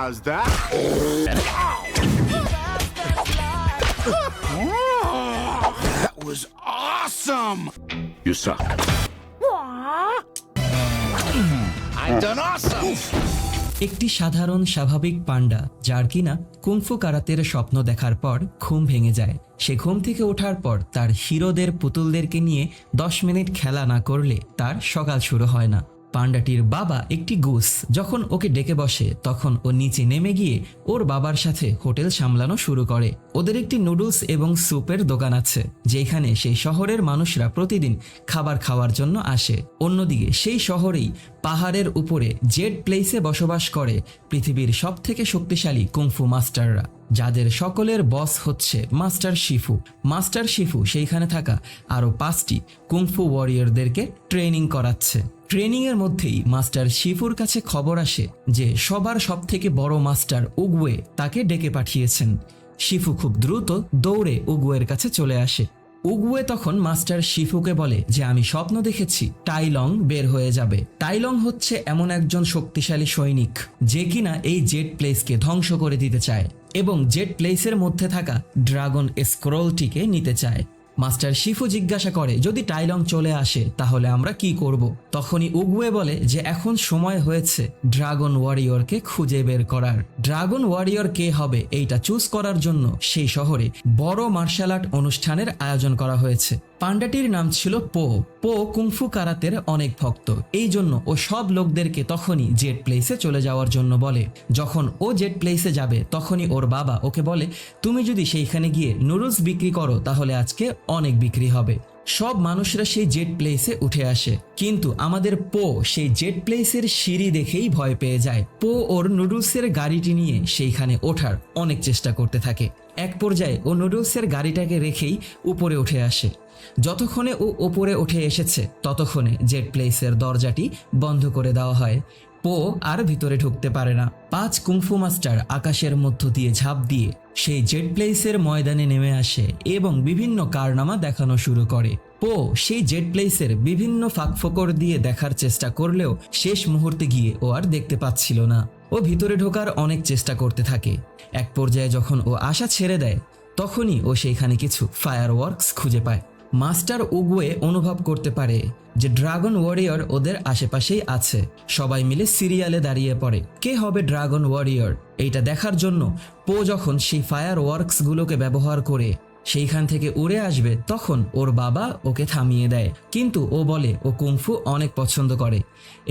How's that? That was awesome! You suck. I've done awesome! একটি সাধারণ স্বাভাবিক পান্ডা যার কিনা কুংফু কারাতের স্বপ্ন দেখার পর ঘুম ভেঙে যায়। সে ঘুম থেকে ওঠার পর তার হিরোদের পুতুলদেরকে নিয়ে 10 মিনিট খেলা না করলে তার সকাল শুরু হয় না। পান্ডাটির বাবা একটি গুস যখন ওকে ডেকে বসে তখন ও নিচে নেমে গিয়ে ওর বাবার সাথে হোটেল সামলানো শুরু করে। ওদের একটি নুডলস এবং স্যুপের দোকান আছে যেখানে সেই শহরের মানুষরা প্রতিদিন খাবার খাওয়ার জন্য আসে। অন্যদিকে সেই শহরেই পাহাড়ের উপরে জেড প্লেসে বসবাস করে পৃথিবীর সবথেকে শক্তিশালী কুংফু মাস্টাররা, যাদের সকলের বস হচ্ছে মাস্টার শিফু। মাস্টার শিফু সেইখানে থাকা আরও 5টি কুংফু ওয়ারিয়রদেরকে ট্রেনিং করাচ্ছে। ট্রেনিংয়ের মধ্যেই মাস্টার শিফুর কাছে খবর আসে যে সবার সবথেকে বড় মাস্টার উগুয়ে তাকে ডেকে পাঠিয়েছেন। শিফু খুব দ্রুত দৌড়ে উগুয়ের কাছে চলে আসে। উগুয়ে তখন মাস্টার শিফুকে বলে যে আমি স্বপ্ন দেখেছি টাইলং বের হয়ে যাবে। টাইলং হচ্ছে এমন একজন শক্তিশালী সৈনিক যে কিনা এই জেড প্লেসকে ধ্বংস করে দিতে চায় এবং জেড প্লেসের মধ্যে থাকা ড্রাগন স্ক্রোলটিকে নিতে চায়। মাস্টার শিফু জিজ্ঞাসা করে যদি টাইলং চলে আসে তাহলে আমরা কি করব। তখনই উগুয়ে বলে যে এখন সময় হয়েছে ড্রাগন ওয়ারিয়রকে খুঁজে বের করার। ড্রাগন ওয়ারিয়র কে হবে এইটা চুজ করার জন্য সেই শহরে বড় মার্শাল আর্ট অনুষ্ঠানের আয়োজন করা হয়েছে। পান্ডাটির নাম ছিল পো। পো কুংফু কারাতের অনেক ভক্ত, এই জন্য ও সব লোকদেরকে তখনই জেড প্লেসে চলে যাওয়ার জন্য বলে। যখন ও জেড প্লেসে যাবে তখনই ওর বাবা ওকে বলে তুমি যদি সেইখানে গিয়ে নুডলস বিক্রি করো তাহলে আজকে অনেক বিক্রি হবে। সব মানুষরা সেই জেড প্লেসে উঠে আসে, কিন্তু আমাদের পো সেই জেড প্লেসের সিঁড়ি দেখেই ভয় পেয়ে যায়। পো ওর নুডলসের গাড়িটি নিয়ে সেইখানে ওঠার অনেক চেষ্টা করতে থাকে। এক পর্যায়ে ও নুডলসের গাড়িটাকে রেখেই উপরে উঠে আসে। যতক্ষণে ও উপরে উঠে এসেছে ততক্ষণে জেড প্লেসের দরজাটি বন্ধ করে দেওয়া হয়। পো আর ভিতরে ঢুকতে পারে না। 5 কুংফু মাস্টার আকাশের মধ্য দিয়ে ঝাঁপ দিয়ে সেই জেড প্লেসের ময়দানে নেমে আসে এবং বিভিন্ন কারনামা দেখানো শুরু করে। পো সেই জেড প্লেসের বিভিন্ন ফাঁকফোকর দিয়ে দেখার চেষ্টা করলেও শেষ মুহূর্তে গিয়ে ও আর দেখতে পাচ্ছিল না। ও ভিতরে ঢোকার অনেক চেষ্টা করতে থাকে। এক পর্যায়ে যখন ও আশা ছেড়ে দেয় তখনই ও সেইখানে কিছু ফায়ারওয়ার্কস খুঁজে পায়। মাস্টার উগুয়ে অনুভব করতে পারে যে ড্রাগন ওয়ারিয়র ওদের আশেপাশেই আছে। সবাই মিলে সিরিয়ালে দাঁড়িয়ে পড়ে কে হবে ড্রাগন ওয়ারিয়র এইটা দেখার জন্য। পো যখন সেই ফায়ার ওয়ার্কসগুলোকে ব্যবহার করে সেইখান থেকে উড়ে আসবে তখন ওর বাবা ওকে থামিয়ে দেয়, কিন্তু ও বলে ও কুংফু অনেক পছন্দ করে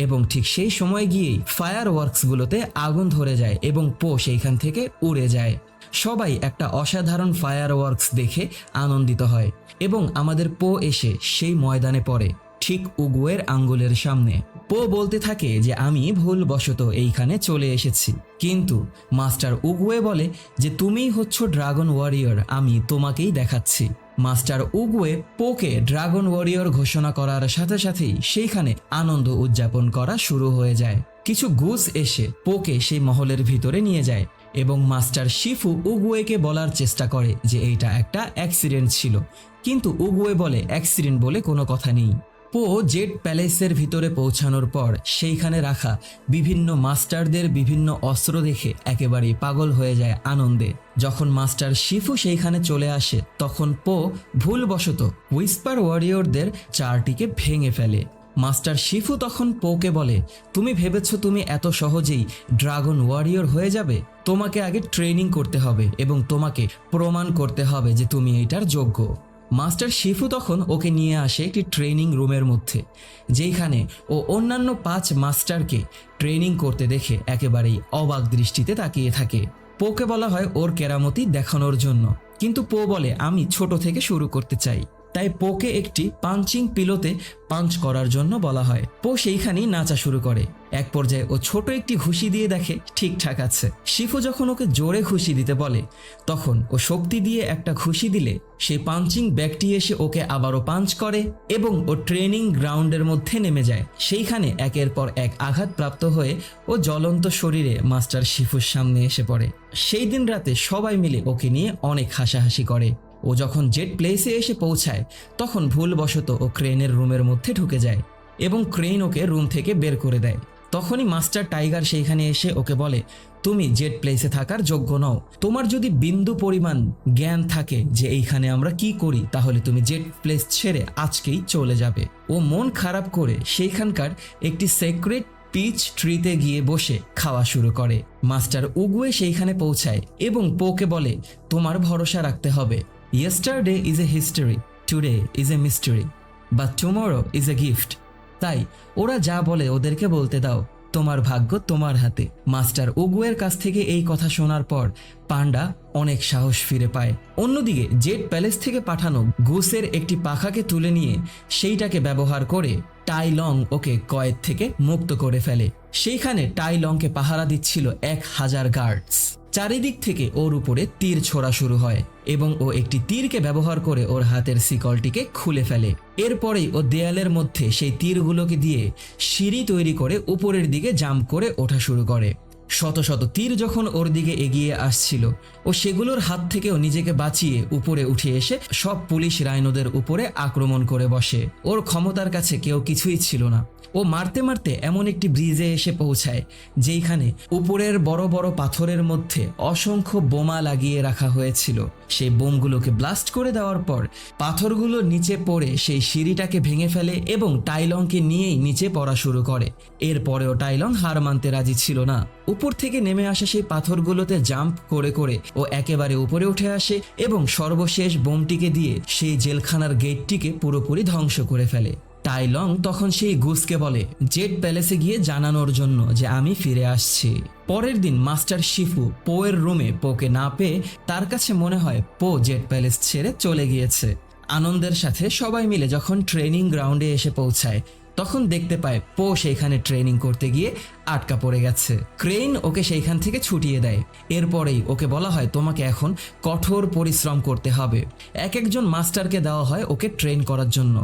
এবং ঠিক সেই সময় গিয়েই ফায়ার ওয়ার্কসগুলোতে আগুন ধরে যায় এবং পো সেইখান থেকে উড়ে যায়। সবাই একটা অসাধারণ ফায়ার ওয়ার্কস দেখে আনন্দিত হয় এবং আমাদের পো এসে সেই ময়দানে পড়ে ঠিক উগুয়ের আঙ্গুলের সামনে। পো বলতে থাকে যে আমি ভুলবশত এইখানে চলে এসেছি, কিন্তু মাস্টার উগুয়ে বলে যে তুমিই হচ্ছ ড্রাগন ওয়ারিয়র, আমি তোমাকেই দেখাচ্ছি। মাস্টার উগুয়ে পোকে ড্রাগন ওয়ারিয়র ঘোষণা করার সাথে সাথেই সেইখানে আনন্দ উদযাপন করা শুরু হয়ে যায়। কিছু গুস এসে পোকে সেই মহলের ভিতরে নিয়ে যায় এবং মাস্টার শিফু উগুয়েকে বলার চেষ্টা করে যে এইটা একটা অ্যাক্সিডেন্ট ছিল, কিন্তু উগুয়ে বলে অ্যাক্সিডেন্ট বলে কোনো কথা নেই। পো জেড প্যালেসের ভিতরে পৌঁছানোর পর সেইখানে রাখা বিভিন্ন মাস্টারদের বিভিন্ন অস্ত্র দেখে একেবারেই পাগল হয়ে যায় আনন্দে। যখন মাস্টার শিফু সেইখানে চলে আসে তখন পো ভুলবশত হুইস্পার ওয়ারিয়রদের চারটিকে ভেঙে ফেলে। মাস্টার শিফু তখন পোকে বলে তুমি ভেবেছো তুমি এত সহজেই ড্রাগন ওয়ারিয়র হয়ে যাবে? তোমাকে আগে ট্রেনিং করতে হবে এবং তোমাকে প্রমাণ করতে হবে যে তুমি এইটার যোগ্য। মাস্টার শিফু তখন ওকে নিয়ে আসে একটি ট্রেনিং রুমের মধ্যে, যেখানে ও অন্যান্য 5 মাস্টারকে ট্রেনিং করতে দেখে একেবারেই অবাক দৃষ্টিতে তাকিয়ে থাকে। পোকে বলা হয় ওর কেরামতি দেখানোর জন্য, কিন্তু পো বলে আমি ছোট থেকে শুরু করতে চাই। তাই পোকে একটি পাঞ্চিং পিলোতে পাঞ্চ করার জন্য বলা হয়। পো সেইখানেই নাচা শুরু করে। এক পর্যায়ে ও ছোট একটি ঘুষি দিয়ে দেখে ঠিকঠাক আছে। শিফু যখন ওকে জোরে ঘুষি দিতে বলে তখন ও শক্তি দিয়ে একটা ঘুষি দিলে সেই পাঞ্চিং ব্যাগটি এসে ওকে আবারও পাঞ্চ করে এবং ও ট্রেনিং গ্রাউন্ডের মধ্যে নেমে যায়। সেইখানে একের পর এক আঘাতপ্রাপ্ত হয়ে ও জ্বলন্ত শরীরে মাস্টার শিফুর সামনে এসে পড়ে। সেই দিন রাতে সবাই মিলে ওকে নিয়ে অনেক হাসাহাসি করে। ও যখন জেড প্লেসে এসে পৌঁছায় তখন ভুলবশত ও ক্রেনের রুমের মধ্যে ঢুকে যায় এবং ক্রেন ওকে রুম থেকে বের করে দেয়। তখনই মাস্টার টাইগার সেইখানে এসে ওকে বলে, তুমি জেড প্লেসে থাকার যোগ্য নও। তোমার যদি বিন্দু পরিমাণ জ্ঞান থাকে যে এইখানে আমরা কি করি, তাহলে তুমি জেড প্লেস ছেড়ে আজকেই চলে যাবে। ও মন খারাপ করে সেইখানকার একটি সিক্রেট পিচ ট্রিতে গিয়ে বসে খাওয়া শুরু করে। মাস্টার উগুয়ে সেইখানে পৌঁছায় এবং পোকে বলে, তোমার ভরসা রাখতে হবে। Yesterday is a history, today is a mystery, but tomorrow is a gift. তাই ওরা যা বলে ওদেরকে বলতে দাও, তোমার ভাগ্য তোমার হাতে। মাস্টার উগুয়ের কাছ থেকে এই কথা শোনার পর পান্ডা অনেক সাহস ফিরে পায়। অন্যদিকে জেড প্যালেস থেকে পাঠানো গুসের একটি পাখাকে তুলে নিয়ে সেইটাকে ব্যবহার করে টাই লং ওকে কয়েদ থেকে মুক্ত করে ফেলে। সেইখানে টাই লংকে পাহারা দিচ্ছিল 1000 গার্ডস। চারিদিক থেকে ওর উপরে তীর ছোড়া শুরু হয় এবং ও একটি তীরকে ব্যবহার করে ওর হাতের শিকলটিকে খুলে ফেলে। এরপরেই ও দেয়ালের মধ্যে সেই তীরগুলোকে দিয়ে সিঁড়ি তৈরি করে উপরের দিকে জাম্প করে ওঠা শুরু করে। শত শত তীর যখন ওর দিকে এগিয়ে আসছিল, ও সেগুলোর হাত থেকেও নিজেকে বাঁচিয়ে উপরে উঠে এসে সব পুলিশ রাইনোদের উপরে আক্রমণ করে বসে। ওর ক্ষমতার কাছে কেউ কিছুই ছিল না। ও মারতে মারতে এমন একটি ব্রিজে এসে পৌঁছায় যেইখানে উপরের বড় বড় পাথরের মধ্যে অসংখ্য বোমা লাগিয়ে রাখা হয়েছিল। সেই বোমগুলোকে ব্লাস্ট করে দেওয়ার পর পাথরগুলো নিচে পড়ে সেই সিঁড়িটাকে ভেঙে ফেলে এবং টাইলংকে নিয়েই নিচে পড়া শুরু করে। এরপরেও টাইলং হার মানতে রাজি ছিল না। উপর থেকে নেমে আসা সেই পাথরগুলোতে জাম্প করে করে ও একেবারে উপরে উঠে আসে এবং সর্বশেষ বোমটিকে দিয়ে সেই জেলখানার গেটটিকে পুরোপুরি ধ্বংস করে ফেলে। টাইলং তখন সেই গুসকে বলে জেড প্যালেসে গিয়ে জানানোর জন্য যে আমি ফিরে আসছি। পরের দিন মাস্টার শিফু পোয়ের রুমে পোকে না পেয়ে তার কাছে মনে হয় পো জেড প্যালেস ছেড়ে চলে গিয়েছে। আনন্দের সাথে সবাই মিলে যখন ট্রেনিং গ্রাউন্ডে এসে পৌঁছায় তখন দেখতে পায় পো সেইখানে ট্রেনিং করতে গিয়ে আটকা পড়ে গেছে। ক্রেইন ওকে সেইখান থেকে ছুটিয়ে দেয়। এরপরেই ওকে বলা হয় তোমাকে এখন কঠোর পরিশ্রম করতে হবে। এক একজন মাস্টারকে দেওয়া হয় ওকে ট্রেন করার জন্য।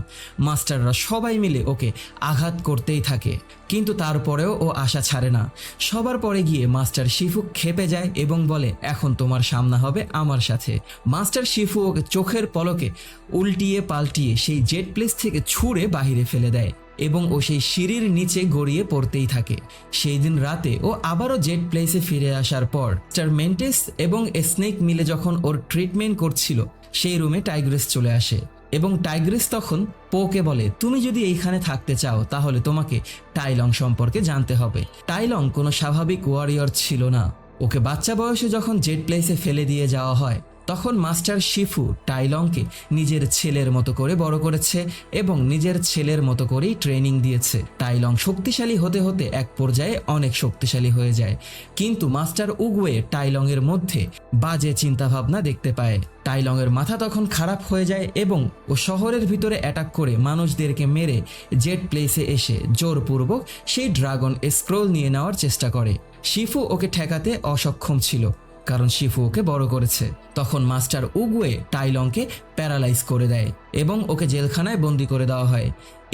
মাস্টাররা সবাই মিলে ওকে আঘাত করতেই থাকে, কিন্তু তারপরেও ও আশা ছাড়ে না। সবার পরে গিয়ে মাস্টার শিফু ক্ষেপে যায় এবং বলে এখন তোমার সামনা হবে আমার সাথে। মাস্টার শিফু ওকে চোখের পলকে উল্টিয়ে পাল্টিয়ে সেই জেট প্লেস থেকে ছুঁড়ে বাহিরে ফেলে দেয় এবং ও সেই সিঁড়ির নিচে গড়িয়ে পড়তেই থাকে। সেই দিন রাতে ও আবারও জেট প্লেসে ফিরে আসার পর মিস্টার মেন্টেস এবং স্নেক মিলে যখন ওর ট্রিটমেন্ট করছিল সেই রুমে টাইগ্রেস চলে আসে এবং টাইগ্রেস তখন পোকে বলে তুমি যদি এইখানে থাকতে চাও তাহলে তোমাকে টাইলং সম্পর্কে জানতে হবে। টাইলং কোনো স্বাভাবিক ওয়ারিয়র ছিল না। ওকে বাচ্চা বয়সে যখন জেট প্লেসে ফেলে দিয়ে যাওয়া হয় তখন মাস্টার শিফু টাইলংকে নিজের ছেলের মতো করে বড় করেছে এবং নিজের ছেলের মতো করেই ট্রেনিং দিয়েছে। টাইলং শক্তিশালী হতে হতে এক পর্যায়ে অনেক শক্তিশালী হয়ে যায়, কিন্তু মাস্টার উগুয়ে টাইলংয়ের মধ্যে বাজে চিন্তাভাবনা দেখতে পায়। টাইলংয়ের মাথা তখন খারাপ হয়ে যায় এবং ও শহরের ভিতরে অ্যাটাক করে মানুষদেরকে মেরে জেট প্লেসে এসে জোরপূর্বক সেই ড্রাগন স্ক্রোল নিয়ে নেওয়ার চেষ্টা করে। শিফু ওকে ঠেকাতে অসক্ষম ছিল কারণ শিফু ওকে বড় করেছে। তখন মাস্টার উগুয়ে টাইলংকে প্যারালাইজ করে দেয় এবং ওকে জেলখানায় বন্দি করে দেওয়া হয়।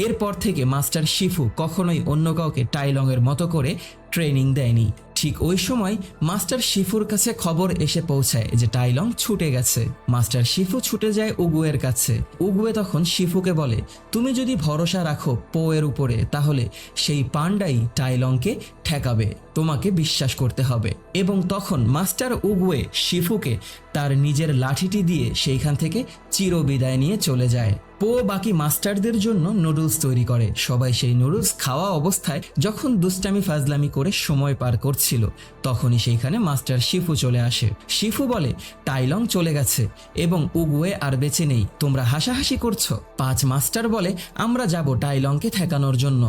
এরপর থেকে মাস্টার শিফু কখনোই অন্য কাউকে টাইলংয়ের মতো করে ট্রেনিং দেয়নি। ঠিক ওই সময় মাস্টার শিফুর কাছে খবর এসে পৌঁছায় যে টাইলং ছুটে গেছে। মাস্টার শিফু ছুটে যায় উগুয়ের কাছে। উগুয়ে তখন শিফুকে বলে তুমি যদি ভরসা রাখো পোয়ের উপরে তাহলে সেই পান্ডাই টাইলংকে ঠেকাবে, তোমাকে বিশ্বাস করতে হবে। এবং তখন মাস্টার উগুয়ে শিফুকে তার নিজের লাঠিটি দিয়ে সেইখান থেকে চিরবিদায় নিয়ে চলে যায়। পো বাকি মাস্টারদের জন্য নুডলস তৈরি করে। সবাই সেই নুডলস খাওয়া অবস্থায় যখন দুষ্টামি ফাজলামি করে সময় পার করছিল তখনই সেইখানে মাস্টার শিফু চলে আসে। শিফু বলে টাইলং চলে গেছে এবং উগুয়ে আর বেঁচে নেই, তোমরা হাসাহাসি করছো। 5 মাস্টার বলে আমরা যাব টাইলংকে ঠেকানোর জন্য।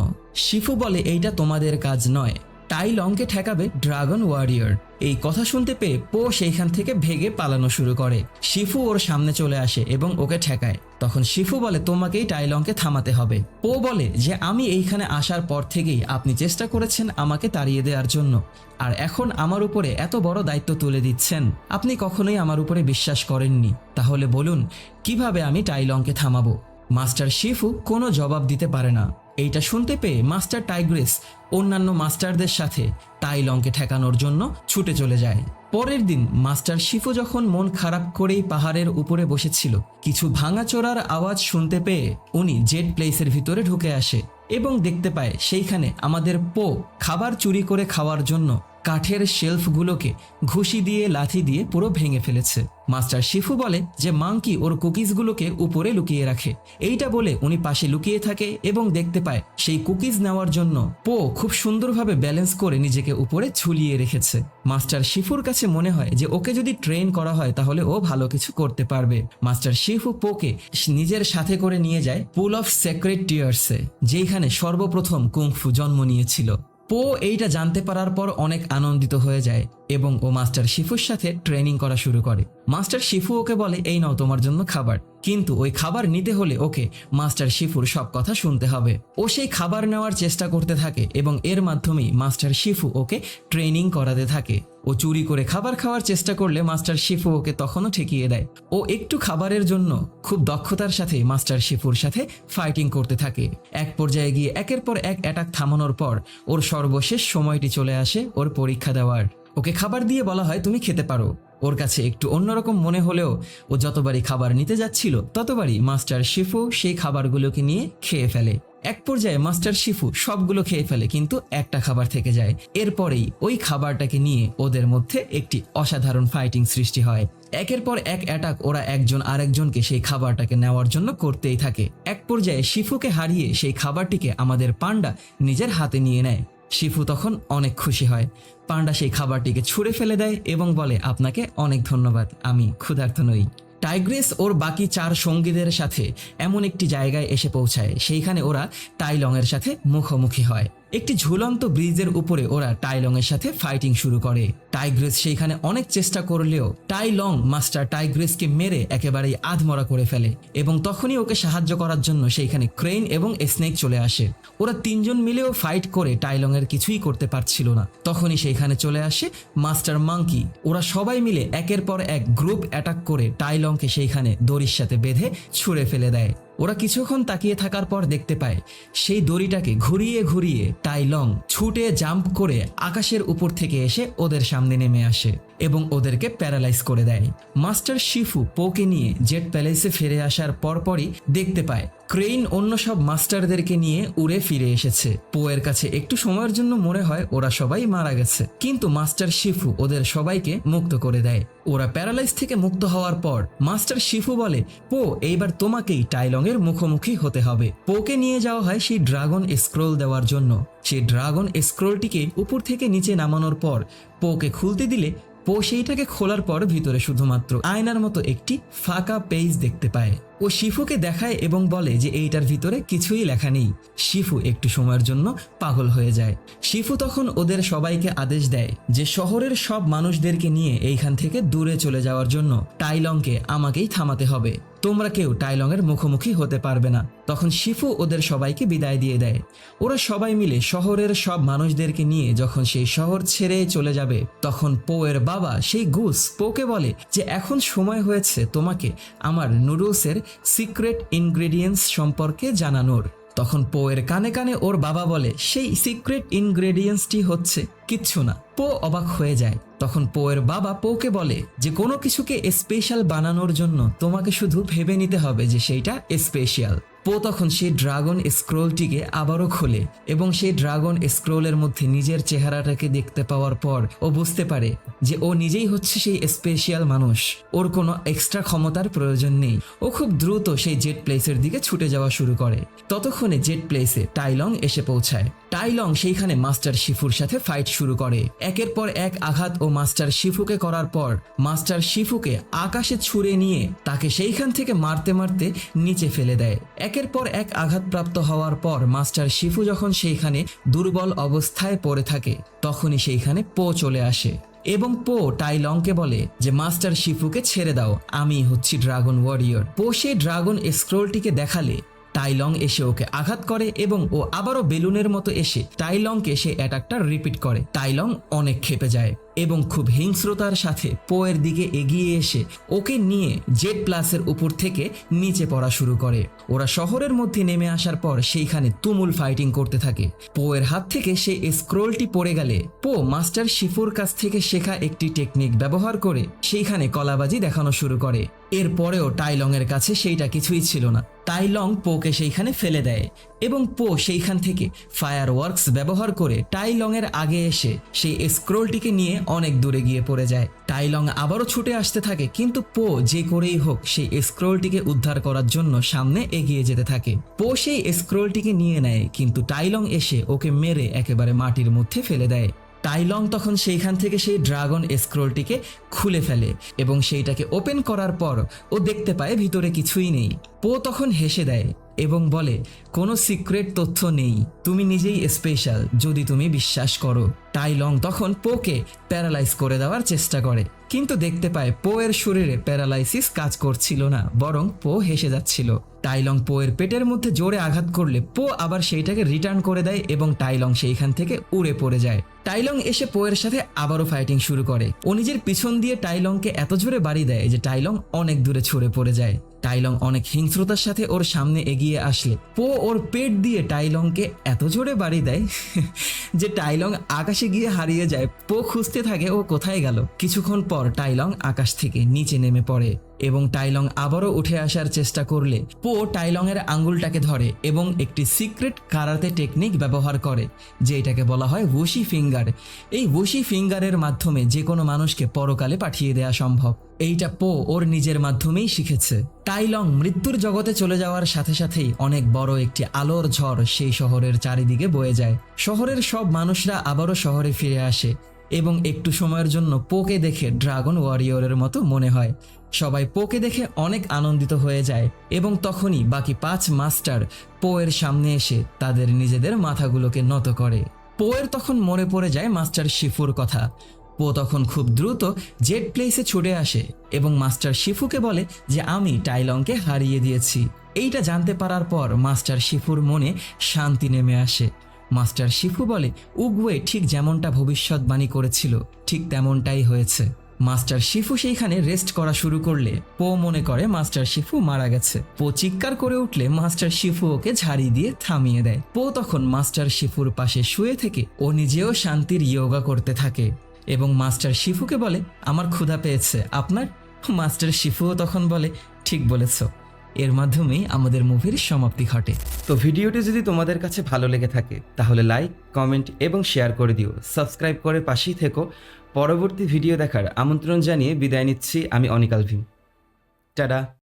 শিফু বলে এইটা তোমাদের কাজ নয়, টাইলংকে ঠেকাবে ড্রাগন ওয়ারিয়র। এই কথা শুনতে পেয়ে পো সেইখান থেকে ভেগে পালানো শুরু করে। শিফু ওর সামনে চলে আসে এবং ওকে ঠেকায়। তখন শিফু বলে তোমাকেই টাইলংকে থামাতে হবে। পো বলে যে আমি এইখানে আসার পর থেকেই আপনি চেষ্টা করেছেন আমাকে তাড়িয়ে দেওয়ার জন্য, আর এখন আমার উপরে এত বড় দায়িত্ব তুলে দিচ্ছেন। আপনি কখনোই আমার উপরে বিশ্বাস করেননি, তাহলে বলুন কিভাবে আমি টাইলংকে থামাবো। মাস্টার শিফু কোনো জবাব দিতে পারে না। এইটা শুনতে পেয়ে মাস্টার টাইগ্রেস অন্যান্য মাস্টারদের সাথে টাই লংকে ঠেকানোর জন্য ছুটে চলে যায়। পরের দিন মাস্টার শিফু যখন মন খারাপ করেই পাহাড়ের উপরে বসেছিল, কিছু ভাঙাচোরার আওয়াজ শুনতে পেয়ে উনি জেড প্লেসের ভিতরে ঢুকে আসে এবং দেখতে পায় সেইখানে আমাদের পো খাবার চুরি করে খাওয়ার জন্য কাঠের শেলফগুলোকে ঘুষি দিয়ে লাথি দিয়ে পুরো ভেঙে ফেলেছে। মাস্টার শিফু বলে যে মাংকি ওর কুকিজগুলোকে উপরে লুকিয়ে রাখে। এইটা বলে উনি পাশে লুকিয়ে থাকে এবং দেখতে পায় সেই কুকিজ নেওয়ার জন্য পো খুব সুন্দরভাবে ব্যালেন্স করে নিজেকে উপরে ঝুলিয়ে রেখেছে। মাস্টার শিফুর কাছে মনে হয় যে ওকে যদি ট্রেন করা হয় তাহলে ও ভালো কিছু করতে পারবে। মাস্টার শিফু পোকে নিজের সাথে করে নিয়ে যায় পুল অফ সেক্রেট টিয়ার্সে, যেখানে সর্বপ্রথম কুংফু জন্ম নিয়েছিল। পো এইটা জানতে পারার পর অনেক আনন্দিত হয়ে যায় এবং ও মাস্টার শিফুর সাথে ট্রেনিং করা শুরু করে। মাস্টার শিফু ওকে বলে এই নাও তোমার জন্য খাবার, কিন্তু ওই খাবার নিতে হলে ওকে মাস্টার শিফুর সব কথা শুনতে হবে। ও সেই খাবার নেওয়ার চেষ্টা করতে থাকে এবং এর মাধ্যমেই মাস্টার শিফু ওকে ট্রেনিং করাতে থাকে। ও চুরি করে খাবার খাওয়ার চেষ্টা করলে মাস্টার শিফু ওকে তখনও ঠেকিয়ে দেয়। ও একটু খাবারের জন্য খুব দক্ষতার সাথে মাস্টার শিফুর সাথে ফাইটিং করতে থাকে। এক পর্যায়ে গিয়ে একের পর এক অ্যাটাক থামানোর পর ওর সর্বশেষ সময়টি চলে আসে ওর পরীক্ষা দেওয়ার। ওকে খাবার দিয়ে বলা হয় তুমি খেতে পারো। ওর কাছে একটু অন্যরকম মনে হলেও ও যতবারই খাবার নিতে যাচ্ছিল ততবারই মাস্টার শিফু সেই খাবারগুলোকে নিয়ে খেয়ে ফেলে। এক পর্যায়ে মাস্টার শিফু সবগুলো খেয়ে ফেলে, কিন্তু একটা খাবার থেকে যায়। এরপরেই ওই খাবারটাকে নিয়ে ওদের মধ্যে একটি অসাধারণ ফাইটিং সৃষ্টি হয়। একের পর এক অ্যাটাক ওরা একজন আরেকজনকে সেই খাবারটাকে নেওয়ার জন্য করতেই থাকে। এক পর্যায়ে শিফুকে হারিয়ে সেই খাবারটিকে আমাদের পান্ডা নিজের হাতে নিয়ে নেয়। শিফু তখন অনেক খুশি হয়। পান্ডা সেই খাবারটিকে ছুঁড়ে ফেলে দেয় এবং বলে আপনাকে অনেক ধন্যবাদ, আমি ক্ষুধার্ত নই। টাইগ্রেস ওর বাকি 4 সঙ্গীদের সাথে এমন একটি জায়গায় এসে পৌঁছায়, সেইখানে ওরা টাই লং এর সাথে মুখোমুখি হয়। একটি ঝুলন্ত ব্রিজের উপরে ওরা টাই লং এর সাথে ফাইটিং শুরু করে। টাইগ্রেস সেইখানে অনেক চেষ্টা করলেও টাই লং মাস্টার টাইগ্রেসকে মেরে একেবারেই আধমরা করে ফেলে এবং তখনই ওকে সাহায্য করার জন্য সেইখানে ক্রেন এবং স্নেক চলে আসে। ওরা 3 জন মিলেও ফাইট করে টাই লং এর কিছুই করতে পারছিল না। তখনই সেইখানে চলে আসে মাস্টার মাংকি। ওরা সবাই মিলে একের পর এক গ্রুপ অ্যাটাক করে টাই লংকে সেইখানে দড়ির সাথে বেঁধে ছুঁড়ে ফেলে দেয়। ওরা কিছুক্ষণ তাকিয়ে থাকার পর দেখতে পায় সেই দড়িটাকে ঘুরিয়ে ঘুরিয়ে টাই লং ছুটে জাম্প করে আকাশের উপর থেকে এসে ওদের সামনে নেমে আসে এবং ওদেরকে প্যারালাইজ করে দেয়। মাস্টার শিফু পোকে নিয়ে জেট প্যালেসে ফিরে আসার পরপরই দেখতে পায় ক্রেইন অন্য সব মাস্টারদেরকে নিয়ে উড়ে ফিরে এসেছে। পোয়ের কাছে একটু সময়ের জন্য মনে হয় ওরা সবাই মারা গেছে, কিন্তু মাস্টার শিফু ওদের সবাইকে মুক্ত করে দেয়। ওরা প্যারালাইজ থেকে মুক্ত হওয়ার পর মাস্টার শিফু বলে পো এইবার তোমাকেই টাইলং এর মুখোমুখি হতে হবে। পোকে নিয়ে যাওয়া হয় সেই ড্রাগন স্ক্রোল দেওয়ার জন্য। সেই ড্রাগন স্ক্রোলটিকে উপর থেকে নিচে নামানোর পর পোকে খুলতে দিলে পো সেইটাকে খোলার পর ভিতরে শুধুমাত্র আয়নার মতো একটি ফাঁকা পেজ দেখতে পায়। ও শিফুকে দেখায় এবং বলে যে এইটার ভিতরে কিছুই লেখা নেই। শিফু একটু সময়ের জন্য পাগল হয়ে যায়। শিফু তখন ওদের সবাইকে আদেশ দেয় যে শহরের সব মানুষদেরকে নিয়ে এইখান থেকে দূরে চলে যাওয়ার জন্য টাইলংকে আমাকেই থামাতে হবে। তোমরা কেউ টাইলং এর মুখোমুখি হতে পারবে না। তখন শিফু ওদের সবাইকে বিদায় দিয়ে দেয়। ওরা সবাই মিলে শহরের সব মানুষদেরকে নিয়ে যখন সেই শহর ছেড়ে চলে যাবে, তখন পোয়ের বাবা সেই গুস পোকে বলে যে এখন সময় হয়েছে তোমাকে আমার নুডলসের সিক্রেট ইনগ্রেডিয়েন্টস সম্পর্কে জানানোর। তখন পোয়ের কানে কানে ওর বাবা বলে সেই সিক্রেট ইনগ্রেডিয়েন্টসটি হচ্ছে কিচ্ছু না। পো অবাক হয়ে যায়। তখন পোয়ের বাবা পোকে বলে যে কোনো কিছুকে স্পেশাল বানানোর জন্য তোমাকে শুধু ভেবে নিতে হবে যে সেইটা স্পেশাল। পো তখন সেই ড্রাগন স্ক্রোলটিকে আবারও খোলে এবং সেই ড্রাগন স্ক্রোলের মধ্যে নিজের চেহারাটাকে দেখতে পাওয়ার পর ও বুঝতে পারে যে ও নিজেই হচ্ছে সেই স্পেশাল মানুষ। ওর কোনো এক্সট্রা ক্ষমতার প্রয়োজন নেই। ও খুব দ্রুত সেই জেট প্লেসের দিকে ছুটে যাওয়া শুরু করে। ততক্ষণে জেট প্লেসে টাইলং এসে পৌঁছায়। টাইলং সেইখানে মাস্টার শিফুর সাথে ফাইট শুরু করে। একের পর এক আঘাত ও মাস্টার শিফুকে করার পর মাস্টার শিফুকে আকাশে ছুঁড়ে নিয়ে তাকে সেইখান থেকে মারতে মারতে নিচে ফেলে দেয়। একের পর এক আঘাতপ্রাপ্ত হওয়ার পর মাস্টার শিফু যখন সেইখানে দুর্বল অবস্থায় পড়ে থাকে, তখনই সেইখানে পো চলে আসে এবং পো টাইলংকে বলে যে মাস্টার শিফুকে ছেড়ে দাও, আমি হচ্ছি ড্রাগন ওয়ারিয়র। পো সেই ড্রাগন স্ক্রোলটিকে দেখালে টাইলং এসে ওকে আঘাত করে এবং ও আবারও বেলুনের মতো এসে টাইলংকে সে অ্যাটাকটা রিপিট করে। টাইলং অনেক ক্ষেপে যায় এবং খুব হিংস্রতার সাথে পোয়ের দিকে এগিয়ে এসে ওকে নিয়ে জেড প্লাসের উপর থেকে নিচে পড়া শুরু করে। ওরা শহরের মধ্যে নেমে আসার পর সেইখানে তুমুল ফাইটিং করতে থাকে। পোয়ের হাত থেকে সেই স্ক্রোলটি পড়ে গেলে পো মাস্টার শিফুর কাছ থেকে শেখা একটি টেকনিক ব্যবহার করে সেইখানে কলাবাজি দেখানো শুরু করে। এরপরেও টাইলং এর কাছে সেইটা কিছুই ছিল না। টাইলং পোকে সেইখানে ফেলে দেয় এবং পো সেইখান থেকে ফায়ার ওয়ার্কস ব্যবহার করে টাইলং এর আগে এসে সেই স্ক্রোলটিকে নিয়ে অনেক দূরে গিয়ে পড়ে যায়। টাইলং আবারও ছুটে আসতে থাকে, কিন্তু পো যে করেই হোক সেই স্ক্রোলটিকে উদ্ধার করার জন্য সামনে এগিয়ে যেতে থাকে। পো সেই স্ক্রোলটিকে নিয়ে নেয়, কিন্তু টাইলং এসে ওকে মেরে একেবারে মাটির মধ্যে ফেলে দেয়। টাইলং তখন সেইখান থেকে সেই ড্রাগন স্ক্রোলটিকে খুলে ফেলে এবং সেইটাকে ওপেন করার পর ও দেখতে পায় ভিতরে কিছুই নেই। পো তখন হেসে দেয় এবং বলে, কোনো সিক্রেট তথ্য নেই, তুমি নিজেই স্পেশাল যদি তুমি বিশ্বাস করো। টাইলং তখন পোকে প্যারালাইজ করে দেওয়ার চেষ্টা করে, কিন্তু দেখতে পায় পো এর শরীরে প্যারালাইসিস কাজ করছিল না, বরং পো হেসে যাচ্ছিল। টাইলং পো এর পেটের মধ্যে জোরে আঘাত করলে পো আবার সেইটাকে রিটার্ন করে দেয় এবং টাইলং সেইখান থেকে উড়ে পড়ে যায়। টাইলং এসে পো এর সাথে আবারও ফাইটিং শুরু করে। ও নিজের পিছন দিয়ে টাইলংকে এত জোরে বাড়ি দেয় যে টাইলং অনেক দূরে ছড়ে পড়ে যায়। টাইলং অনেক হিংস্রতার সাথে ওর সামনে এগিয়ে আসলে পো ওর পেট দিয়ে টাইলংকে এত জোরে বাড়ি দেয় যে টাইলং আকাশে গিয়ে হারিয়ে যায়। পো খুঁজতে থাকে ও কোথায় গেল। কিছুক্ষণ পর টাইলং আকাশ থেকে নিচে নেমে পড়ে এবং টাইলং আবারও উঠে আসার চেষ্টা করলে পো টাইলং এর আঙ্গুলটাকে ধরে এবং একটি সিক্রেট কারাতে টেকনিক ব্যবহার করে, যেটাকে বলা হয় ওশি ফিঙ্গার। এই ওশি ফিঙ্গারের মাধ্যমে যে কোনো মানুষকে পরকালে পাঠিয়ে দেওয়া সম্ভব। এইটা পো ওর নিজের মাধ্যমেই শিখেছে। টাইলং মৃত্যুর জগতে চলে যাওয়ার সাথে সাথেই অনেক বড় একটি আলোর ঝড় সেই শহরের চারিদিকে বয়ে যায়। শহরের সব মানুষরা আবারও শহরে ফিরে আসে এবং একটু সময়ের জন্য পোকে দেখে ড্রাগন ওয়ারিয়রের মতো মনে হয়। সবাই পোকে দেখে অনেক আনন্দিত হয়ে যায় এবং তখনই বাকি 5 মাস্টার পো এর সামনে এসে তাদের নিজেদের মাথাগুলোকে নত করে। পো এর তখন মনে পড়ে যায় মাস্টার শিফুর কথা। পো তখন খুব দ্রুত জেড প্লেসে ছুটে আসে এবং মাস্টার শিফুকে বলে যে আমি টাইলংকে হারিয়ে দিয়েছি। এইটা জানতে পারার পর মাস্টার শিফুর মনে শান্তি নেমে আসে। মাস্টার শিফু বলে, উগুয়ে ঠিক যেমনটা ভবিষ্যৎবাণী করেছিল ঠিক তেমনটাই হয়েছে। মাস্টার শিফু সেইখানে রেস্ট করা শুরু করলে পো মনে করে মাস্টার শিফু মারা গেছে। পো চিৎকার করে উঠলে মাস্টার শিফু ওকে ঝাড়ি দিয়ে থামিয়ে দেয়। পো তখন মাস্টার শিফুর পাশে শুয়ে থেকে ও নিজেও শান্তির যোগা করতে থাকে এবং মাস্টার শিফুকে বলে, আমার ক্ষুধা পেয়েছে, আপনার? মাস্টার শিফুও তখন বলে, ঠিক বলেছ। এর মাধ্যমেই আমাদের মুভির সমাপ্তি ঘটে। তো ভিডিওটি যদি তোমাদের কাছে ভালো লেগে থাকে তাহলে লাইক, কমেন্ট এবং শেয়ার করে দিও। সাবস্ক্রাইব করে পাশেই থেকো। পরবর্তী ভিডিও দেখার আমন্ত্রণ জানিয়ে বিদায় নিচ্ছি আমি অনিকাল ভীম। টাটা।